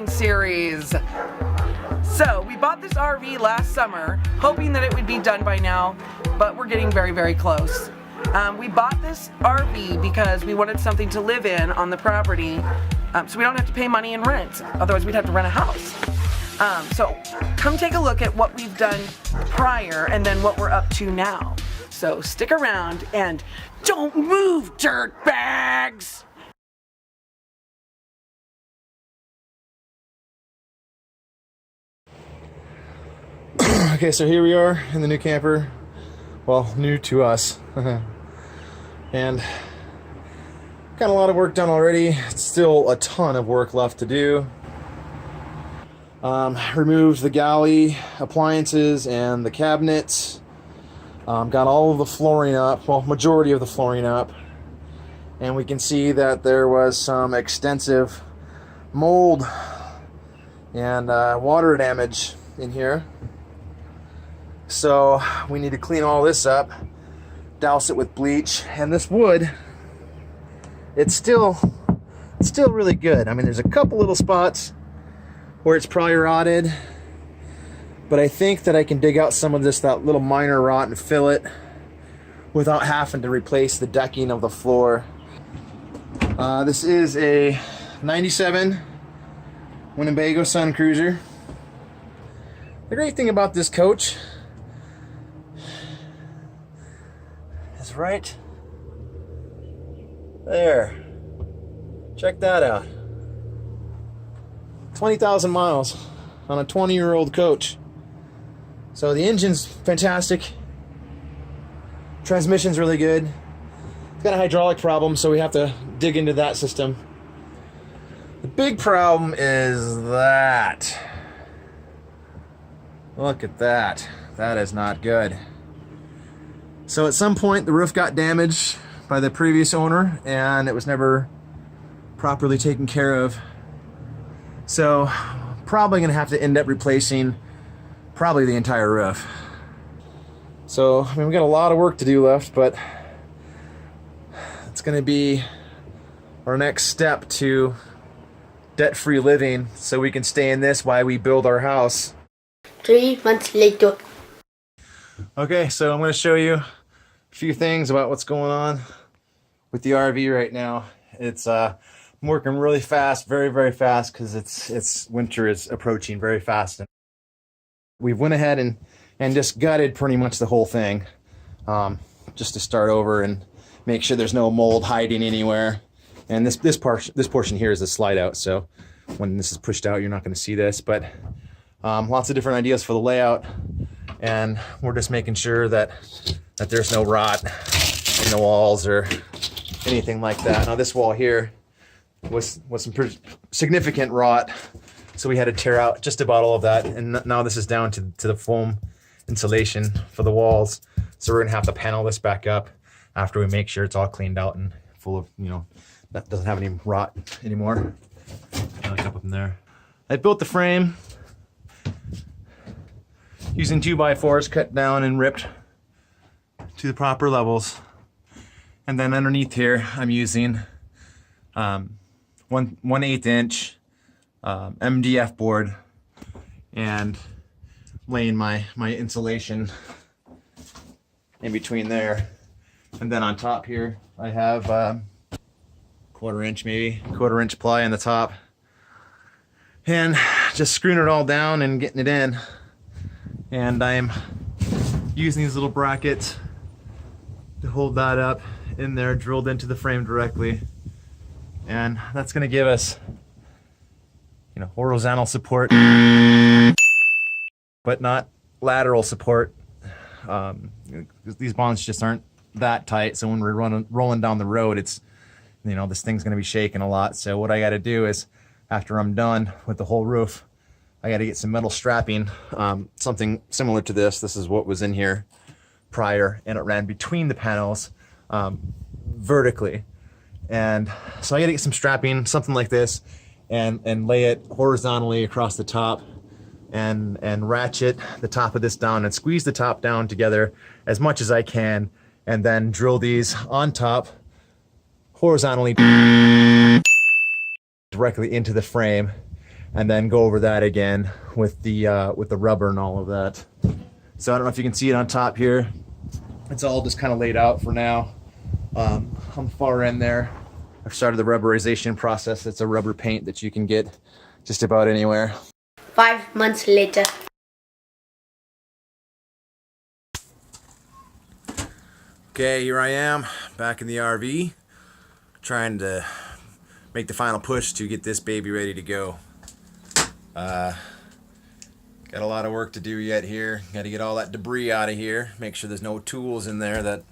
unboxing series. So we bought this RV last summer, hoping that it would be done by now, but we're getting very, very close. We bought this RV because we wanted something to live in on the property, so we don't have to pay money in rent. Otherwise we'd have to rent a house. So come take a look at what we've done prior and then what we're up to now. So stick around and don't move, dirtbags! Okay, so here we are in the new camper. Well, new to us. And got a lot of work done already. Still a ton of work left to do. Removed the galley appliances and the cabinets. Got all of the flooring up, well, majority of the flooring up. And we can see that there was some extensive mold and water damage in here. So we need to clean all this up, douse it with bleach, and this wood, it's still really good. I mean, there's a couple little spots where it's probably rotted, but I think that I can dig out some of that little minor rot and fill it without having to replace the decking of the floor. This is a 97 Winnebago Sun Cruiser. The great thing about this coach is right there. Check that out. 20,000 miles on a 20-year-old coach. So the engine's fantastic. Transmission's really good. It's got a hydraulic problem, so we have to dig into that system. The big problem is that. Look at that. That is not good. So at some point the roof got damaged by the previous owner and it was never properly taken care of. So probably gonna have to end up replacing probably the entire roof. So I mean, we got a lot of work to do left, but it's gonna be our next step to debt-free living so we can stay in this while we build our house. 3 months later. Okay, so I'm going to show you a few things about what's going on with the RV right now. It's I'm working really fast, very, very fast, because it's winter is approaching very fast. And we've went ahead and just gutted pretty much the whole thing, just to start over and make sure there's no mold hiding anywhere. And this portion here is a slide out, so when this is pushed out, you're not going to see this. But lots of different ideas for the layout, and we're just making sure that there's no rot in the walls or anything like that. Now this wall here was some pretty significant rot, so we had to tear out just about all of that, and now this is down to the foam insulation for the walls. So we're gonna have to panel this back up after we make sure it's all cleaned out and full of, you know, that doesn't have any rot anymore. Look up in there. I built the frame using 2x4s cut down and ripped to the proper levels. And then underneath here, I'm using 1/8 inch MDF board and laying my insulation in between there. And then on top here, I have 1/4 inch, maybe 1/4 inch ply on the top. And just screwing it all down and getting it in. And I'm using these little brackets to hold that up in there, drilled into the frame directly. And that's gonna give us, you know, horizontal support, but not lateral support. These bonds just aren't that tight, so when we're rolling down the road, it's, you know, this thing's gonna be shaking a lot. So what I gotta do is, after I'm done with the whole roof, I got to get some metal strapping, something similar to this. This is what was in here prior, and it ran between the panels vertically. And so I got to get some strapping, something like this, and lay it horizontally across the top, and ratchet the top of this down and squeeze the top down together as much as I can, and then drill these on top horizontally directly into the frame. and then go over that again with the rubber and all of that. So I don't know if you can see it on top here. It's all just kind of laid out for now. On the far end there, I've started the rubberization process. It's a rubber paint that you can get just about anywhere. 5 months later. Okay, here I am back in the RV, trying to make the final push to get this baby ready to go. Got a lot of work to do yet here. Got to get all that debris out of here. Make sure there's no tools in there that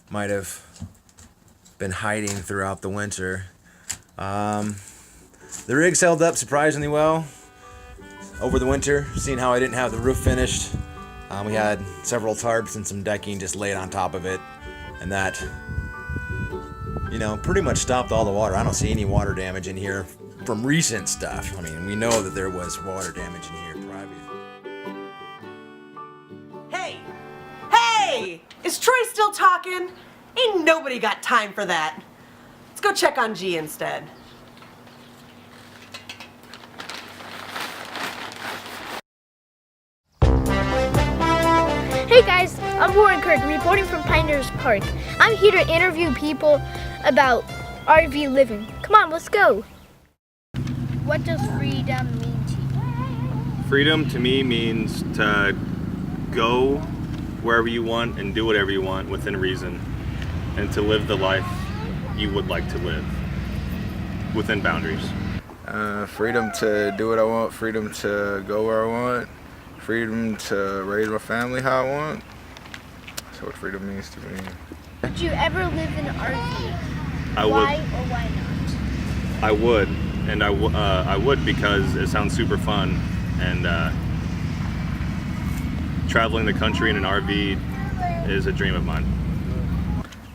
might have been hiding throughout the winter. The rig's held up surprisingly well over the winter, seeing how I didn't have the roof finished. We had several tarps and some decking just laid on top of it, and that, you know, pretty much stopped all the water. I don't see any water damage in here from recent stuff. I mean, we know that there was water damage in here private. Hey! Hey! Is Troy still talking? Ain't nobody got time for that. Let's go check on G instead. Hey guys, I'm Warren Kirk, reporting from Pioneers Park. I'm here to interview people about RV living. Come on, let's go. What does freedom mean to you? Freedom to me means to go wherever you want and do whatever you want within reason, and to live the life you would like to live within boundaries. Freedom to do what I want, freedom to go where I want, freedom to raise my family how I want. That's what freedom means to me. Would you ever live in an RV? I Why would. or why not? I would, and I would because it sounds super fun, and traveling the country in an RV is a dream of mine.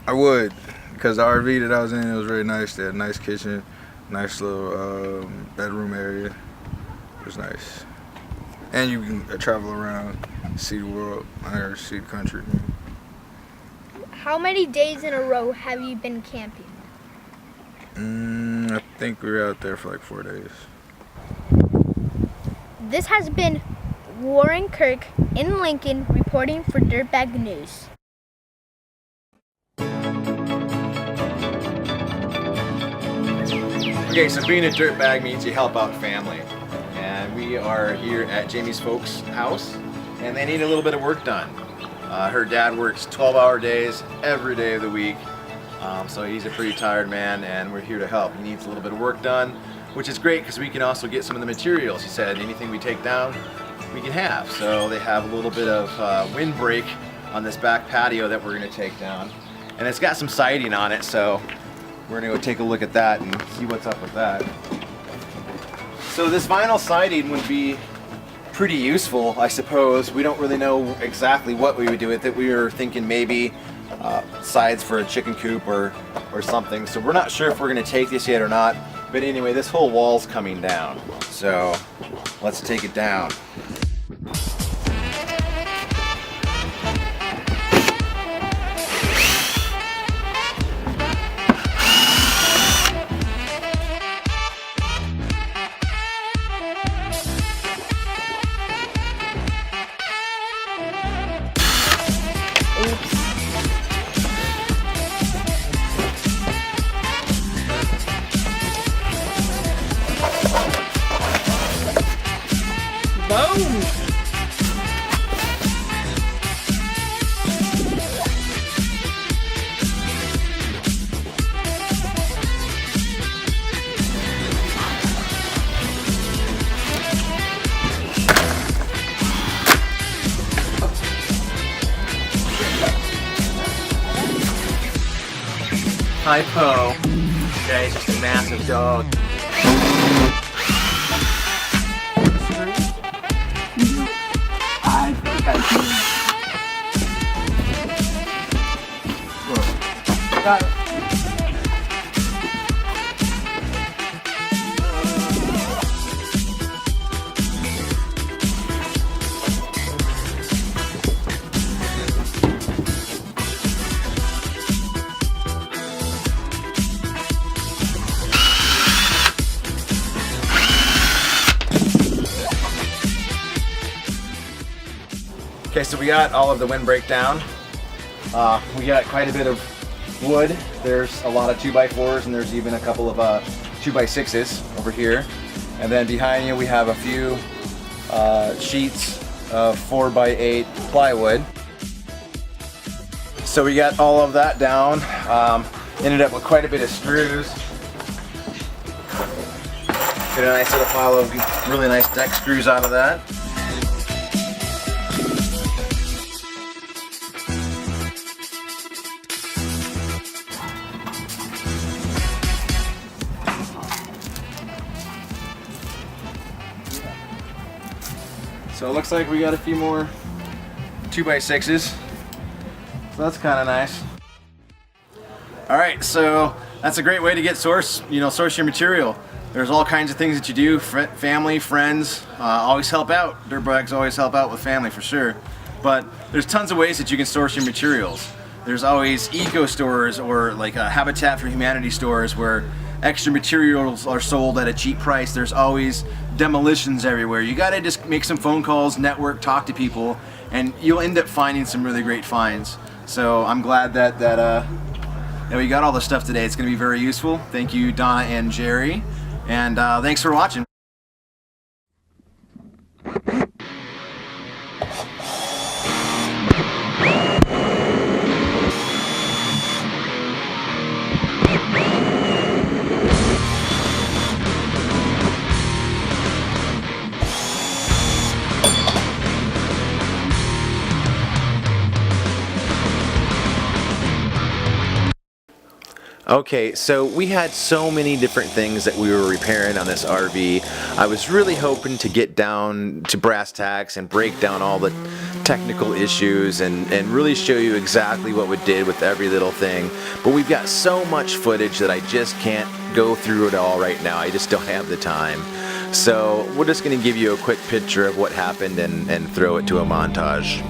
I would, because the RV that I was in, it was really nice. They had a nice kitchen, nice little bedroom area. It was nice. And you can travel around, see the world, or see the country. How many days in a row have you been camping? I think we were out there for like 4 days. This has been Warren Kirk in Lincoln reporting for DirtBagZ News. Okay, so being a dirtbag means you help out family. And we are here at Jamie's folks' house, and they need a little bit of work done. Her dad works 12-hour days every day of the week, so he's a pretty tired man, and we're here to help. He needs a little bit of work done, which is great because we can also get some of the materials. He said anything we take down, we can have. So they have a little bit of windbreak on this back patio that we're going to take down. And it's got some siding on it, so we're going to go take a look at that and see what's up with that. So this vinyl siding would be pretty useful, I suppose. We don't really know exactly what we would do with it. We were thinking maybe sides for a chicken coop or something. So we're not sure if we're going to take this yet or not. But anyway, this whole wall's coming down. So let's take it down. Boom! Hi, Poe. Okay, he's just a massive dog. Got it. Okay, so we got all of the windbreak down. We got quite a bit of wood. There's a lot of 2x4s and there's even a couple of 2x6s over here. And then behind you we have a few sheets of 4x8 plywood. So we got all of that down. Ended up with quite a bit of screws. Get a nice little pile of really nice deck screws out of that. So it looks like we got a few more 2x6s. So that's kind of nice. All right, so that's a great way to get source your material. There's all kinds of things that you do, family, friends, always help out. DirtBagZ always help out with family for sure. But there's tons of ways that you can source your materials. There's always eco stores or like Habitat for Humanity stores where extra materials are sold at a cheap price. There's always demolitions everywhere. You gotta just make some phone calls, network, talk to people, and you'll end up finding some really great finds. So I'm glad that we got all the stuff today. It's gonna be very useful. Thank you, Donna and Jerry, and thanks for watching. Okay, so we had so many different things that we were repairing on this RV. I was really hoping to get down to brass tacks and break down all the technical issues and really show you exactly what we did with every little thing. But we've got so much footage that I just can't go through it all right now. I just don't have the time. So we're just going to give you a quick picture of what happened and throw it to a montage.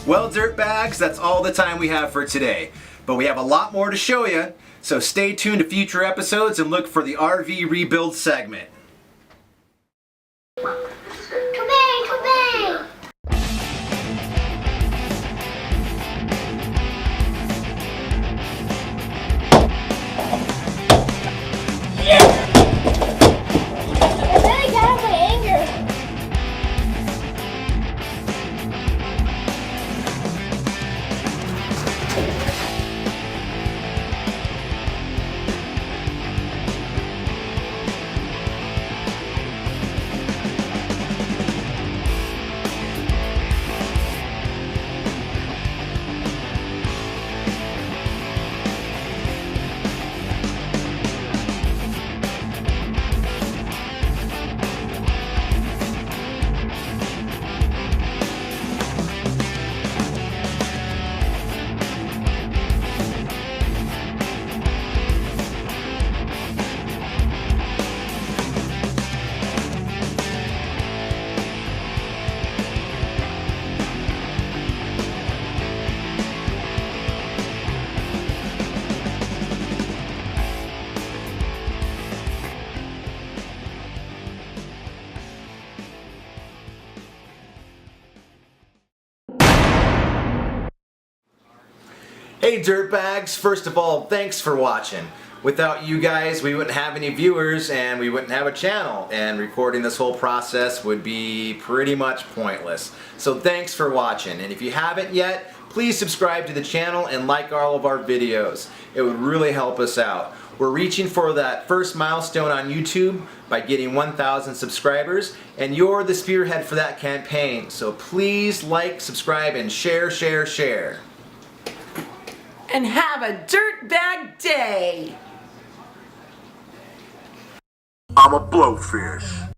Well, DirtBagZ, that's all the time we have for today. But we have a lot more to show you, so stay tuned to future episodes and look for the RV rebuild segment. Hey dirtbags, first of all, thanks for watching. Without you guys, we wouldn't have any viewers and we wouldn't have a channel, and recording this whole process would be pretty much pointless. So thanks for watching, and if you haven't yet, please subscribe to the channel and like all of our videos. It would really help us out. We're reaching for that first milestone on YouTube by getting 1,000 subscribers, and you're the spearhead for that campaign. So please like, subscribe, and share, share, share. And have a dirtbag day! I'm a blowfish.